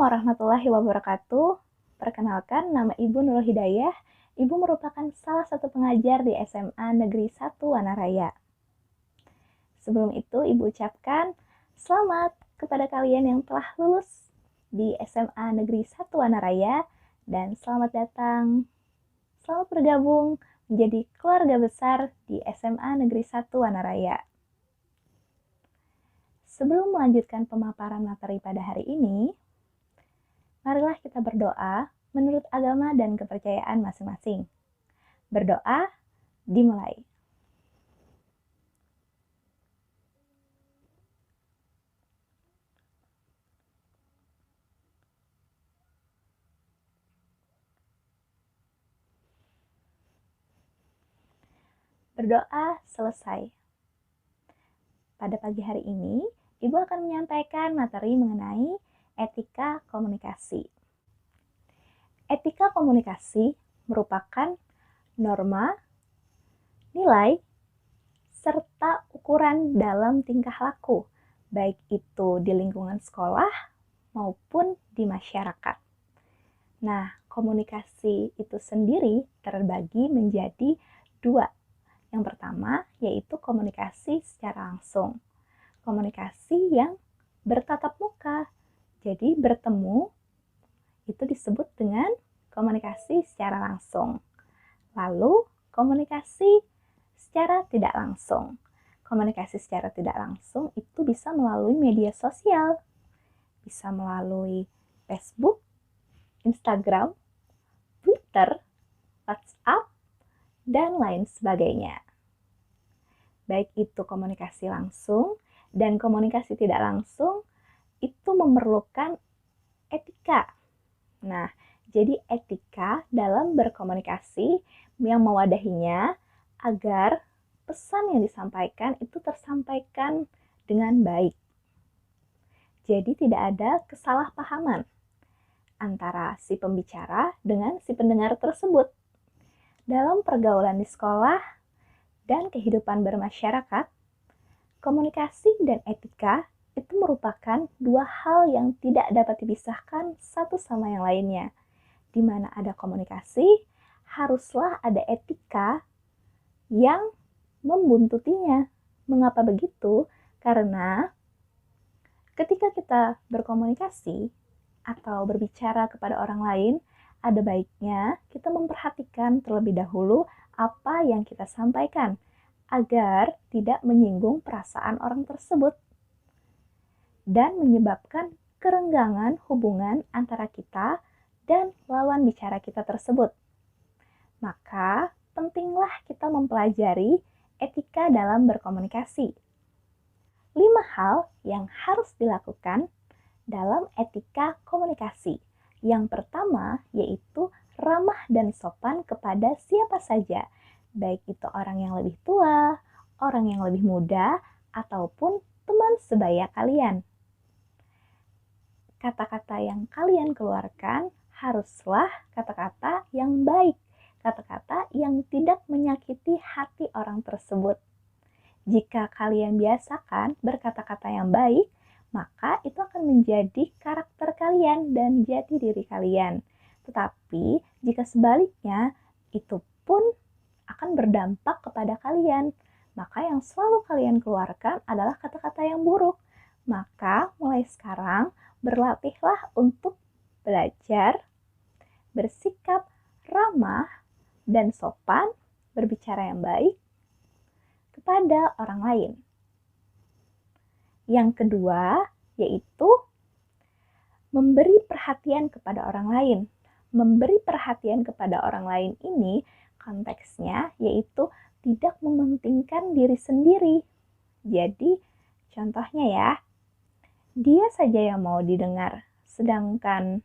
warahmatullahi wabarakatuh. Perkenalkan, nama Ibu Nurul Hidayah. Ibu merupakan salah satu pengajar di SMA Negeri 1 Wanaraya. Sebelum itu, Ibu ucapkan selamat kepada kalian yang telah lulus di SMA Negeri 1 Wanaraya dan selamat datang. Selamat bergabung menjadi keluarga besar di SMA Negeri 1 Wanaraya. Sebelum melanjutkan pemaparan materi pada hari ini, marilah kita berdoa menurut agama dan kepercayaan masing-masing. Berdoa dimulai. Berdoa selesai. Pada pagi hari ini, Ibu akan menyampaikan materi mengenai etika komunikasi. Etika komunikasi merupakan norma, nilai, serta ukuran dalam tingkah laku, baik itu di lingkungan sekolah maupun di masyarakat. Nah, komunikasi itu sendiri terbagi menjadi dua. Yang pertama yaitu komunikasi secara langsung. Komunikasi yang bertatap muka. Jadi bertemu itu disebut dengan komunikasi secara langsung. Lalu komunikasi secara tidak langsung. Komunikasi secara tidak langsung itu bisa melalui media sosial. Bisa melalui Facebook, Instagram, Twitter, WhatsApp, dan lain sebagainya. Baik itu komunikasi langsung dan komunikasi tidak langsung itu memerlukan etika. Nah, jadi etika dalam berkomunikasi yang mewadahinya agar pesan yang disampaikan itu tersampaikan dengan baik. Jadi tidak ada kesalahpahaman antara si pembicara dengan si pendengar tersebut. Dalam pergaulan di sekolah dan kehidupan bermasyarakat, komunikasi dan etika itu merupakan dua hal yang tidak dapat dipisahkan satu sama yang lainnya. Di mana ada komunikasi, haruslah ada etika yang membuntutinya. Mengapa begitu? Karena ketika kita berkomunikasi atau berbicara kepada orang lain, ada baiknya kita memperhatikan terlebih dahulu apa yang kita sampaikan agar tidak menyinggung perasaan orang tersebut dan menyebabkan kerenggangan hubungan antara kita dan lawan bicara kita tersebut. Maka pentinglah kita mempelajari etika dalam berkomunikasi. 5 hal yang harus dilakukan dalam etika komunikasi. Yang pertama yaitu ramah dan sopan kepada siapa saja, baik itu orang yang lebih tua, orang yang lebih muda, ataupun teman sebaya kalian. Kata-kata yang kalian keluarkan haruslah kata-kata yang baik, kata-kata yang tidak menyakiti hati orang tersebut. Jika kalian biasakan berkata-kata yang baik, maka itu akan menjadi karakter kalian dan jati diri kalian. Tetapi jika sebaliknya, itu pun akan berdampak kepada kalian. Maka yang selalu kalian keluarkan adalah kata-kata yang buruk. Maka mulai sekarang berlatihlah untuk belajar bersikap ramah dan sopan, berbicara yang baik kepada orang lain. Yang kedua yaitu memberi perhatian kepada orang lain. Memberi perhatian kepada orang lain ini konteksnya yaitu tidak mementingkan diri sendiri. Jadi contohnya ya, dia saja yang mau didengar, sedangkan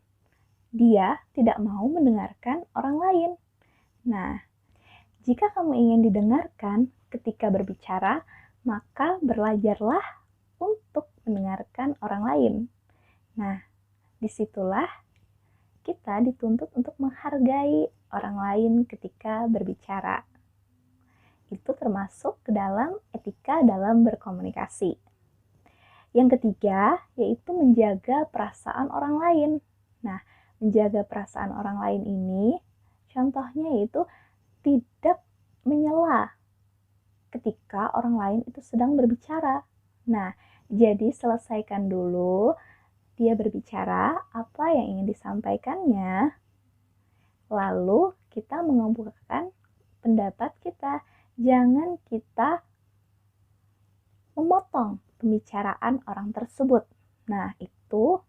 dia tidak mau mendengarkan orang lain. Nah, jika kamu ingin didengarkan ketika berbicara, maka belajarlah untuk mendengarkan orang lain. Nah, disitulah kita dituntut untuk menghargai orang lain ketika berbicara. Itu termasuk ke dalam etika dalam berkomunikasi. Yang ketiga, yaitu menjaga perasaan orang lain. Nah, menjaga perasaan orang lain ini, contohnya yaitu tidak menyela ketika orang lain itu sedang berbicara. Nah, jadi selesaikan dulu dia berbicara, apa yang ingin disampaikannya, lalu kita mengemukakan pendapat kita. Jangan kita memotong pembicaraan orang tersebut. Nah, itu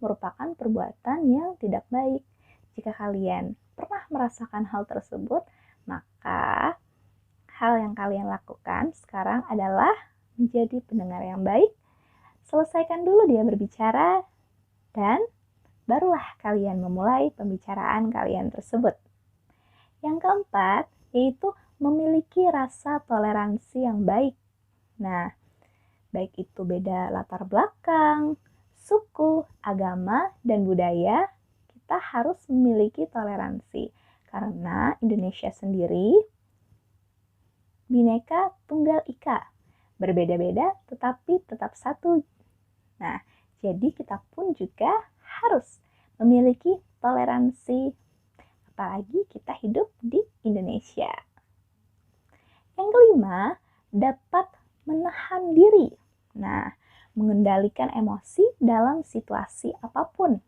merupakan perbuatan yang tidak baik. Jika kalian pernah merasakan hal tersebut, maka hal yang kalian lakukan sekarang adalah menjadi pendengar yang baik. Selesaikan dulu dia berbicara, dan barulah kalian memulai pembicaraan kalian tersebut. Yang keempat, yaitu memiliki rasa toleransi yang baik. Nah, baik itu beda latar belakang, suku, agama, dan budaya, kita harus memiliki toleransi. Karena Indonesia sendiri Bhinneka Tunggal Ika, berbeda-beda tetapi tetap satu. Nah, jadi kita pun juga harus memiliki toleransi, apalagi kita hidup di Indonesia. Yang kelima, dapat menahan diri. Nah, mengendalikan emosi dalam situasi apapun.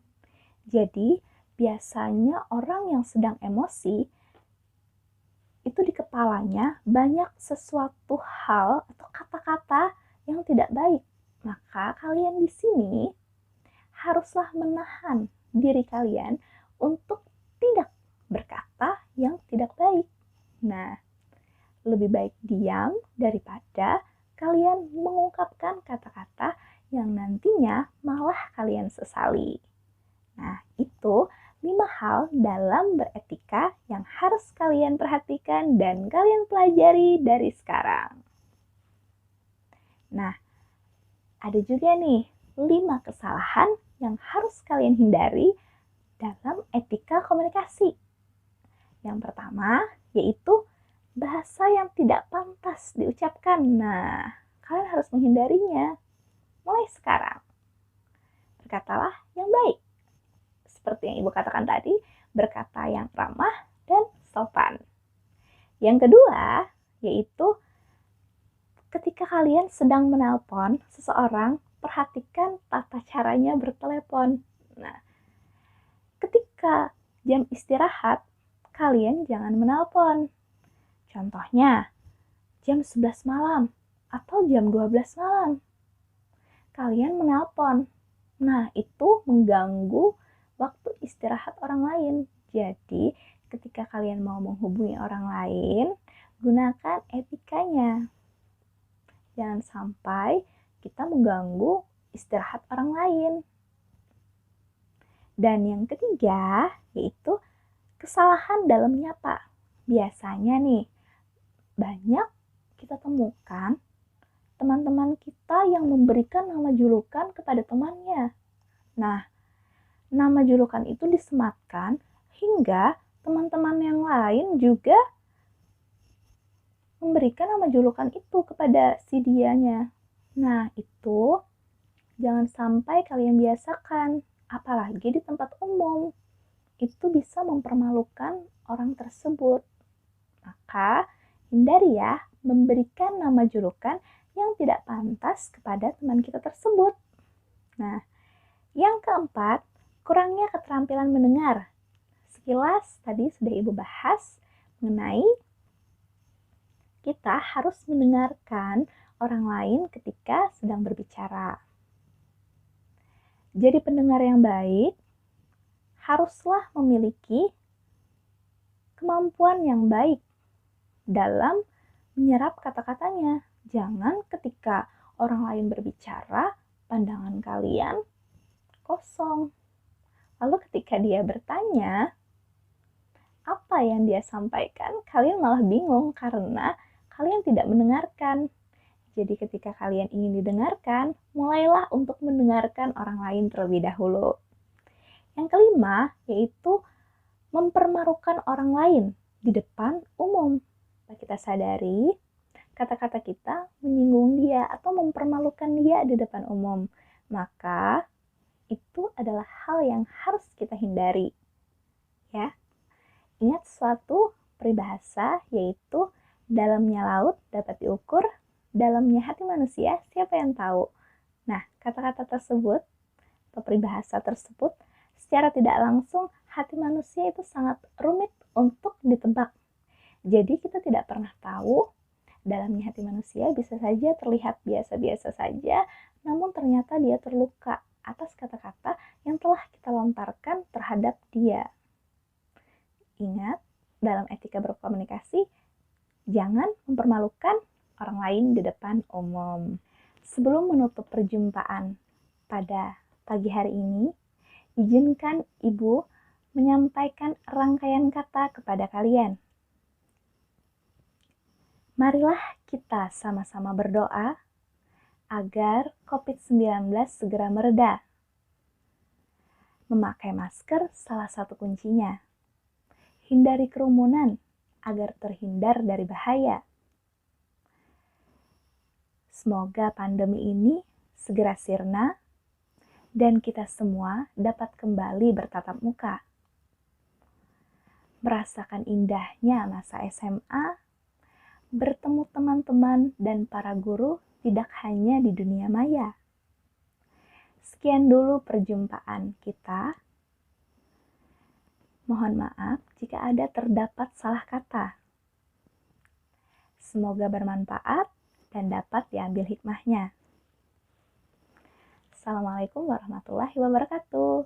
Jadi, biasanya orang yang sedang emosi itu di kepalanya banyak sesuatu hal atau kata-kata yang tidak baik. Maka kalian di sini haruslah menahan diri kalian untuk tidak berkata yang tidak baik. Nah, lebih baik diam daripada kalian mengungkapkan kata-kata yang nantinya malah kalian sesali. Nah, itu 5 hal dalam beretika yang harus kalian perhatikan dan kalian pelajari dari sekarang. Nah, ada juga nih 5 kesalahan yang harus kalian hindari dalam etika komunikasi. Yang pertama, yaitu bahasa yang tidak pantas diucapkan. Nah, kalian harus menghindarinya mulai sekarang. Berkatalah yang baik. Seperti yang Ibu katakan tadi, berkata yang ramah dan sopan. Yang kedua, yaitu ketika kalian sedang menelpon seseorang, perhatikan tata caranya bertelepon. Nah, ketika jam istirahat, kalian jangan menelpon. Contohnya, jam 11 malam atau jam 12 malam. Kalian menelpon. Nah, itu mengganggu waktu istirahat orang lain. Jadi, ketika kalian mau menghubungi orang lain, gunakan etikanya. Jangan sampai kita mengganggu istirahat orang lain. Dan yang ketiga, yaitu kesalahan dalam menyapa. Biasanya nih, banyak kita temukan teman-teman kita yang memberikan nama julukan kepada temannya. Nah, nama julukan itu disematkan hingga teman-teman yang lain juga memberikan nama julukan itu kepada si dianya. Nah, itu jangan sampai kalian biasakan, apalagi di tempat umum. Itu bisa mempermalukan orang tersebut. Maka, hindari ya memberikan nama julukan yang tidak pantas kepada teman kita tersebut. Nah, yang keempat, kurangnya keterampilan mendengar. Sekilas tadi sudah Ibu bahas mengenai kita harus mendengarkan orang lain ketika sedang berbicara. Jadi pendengar yang baik haruslah memiliki kemampuan yang baik dalam menyerap kata-katanya. Jangan ketika orang lain berbicara, pandangan kalian kosong. Lalu ketika dia bertanya, apa yang dia sampaikan, kalian malah bingung karena kalian tidak mendengarkan. Jadi ketika kalian ingin didengarkan, mulailah untuk mendengarkan orang lain terlebih dahulu. Yang kelima, yaitu mempermalukan orang lain di depan umum. Kita sadari, kata-kata kita menyinggung dia atau mempermalukan dia di depan umum. Maka, itu adalah hal yang harus kita hindari. Ya, ingat suatu peribahasa yaitu dalamnya laut dapat diukur, dalamnya hati manusia siapa yang tahu. Nah, kata-kata tersebut atau peribahasa tersebut secara tidak langsung hati manusia itu sangat rumit untuk ditebak. Jadi kita tidak pernah tahu dalamnya hati manusia bisa saja terlihat biasa-biasa saja, namun ternyata dia terluka atas kata-kata yang telah kita lontarkan terhadap dia. Ingat, dalam etika berkomunikasi, jangan mempermalukan orang lain di depan umum. Sebelum menutup perjumpaan pada pagi hari ini, izinkan Ibu menyampaikan rangkaian kata kepada kalian. Marilah kita sama-sama berdoa agar COVID-19 segera mereda. Memakai masker salah satu kuncinya. Hindari kerumunan agar terhindar dari bahaya. Semoga pandemi ini segera sirna dan kita semua dapat kembali bertatap muka. Merasakan indahnya masa SMA, bertemu teman-teman dan para guru tidak hanya di dunia maya. Sekian dulu perjumpaan kita. Mohon maaf jika ada terdapat salah kata. Semoga bermanfaat dan dapat diambil hikmahnya. Assalamualaikum warahmatullahi wabarakatuh.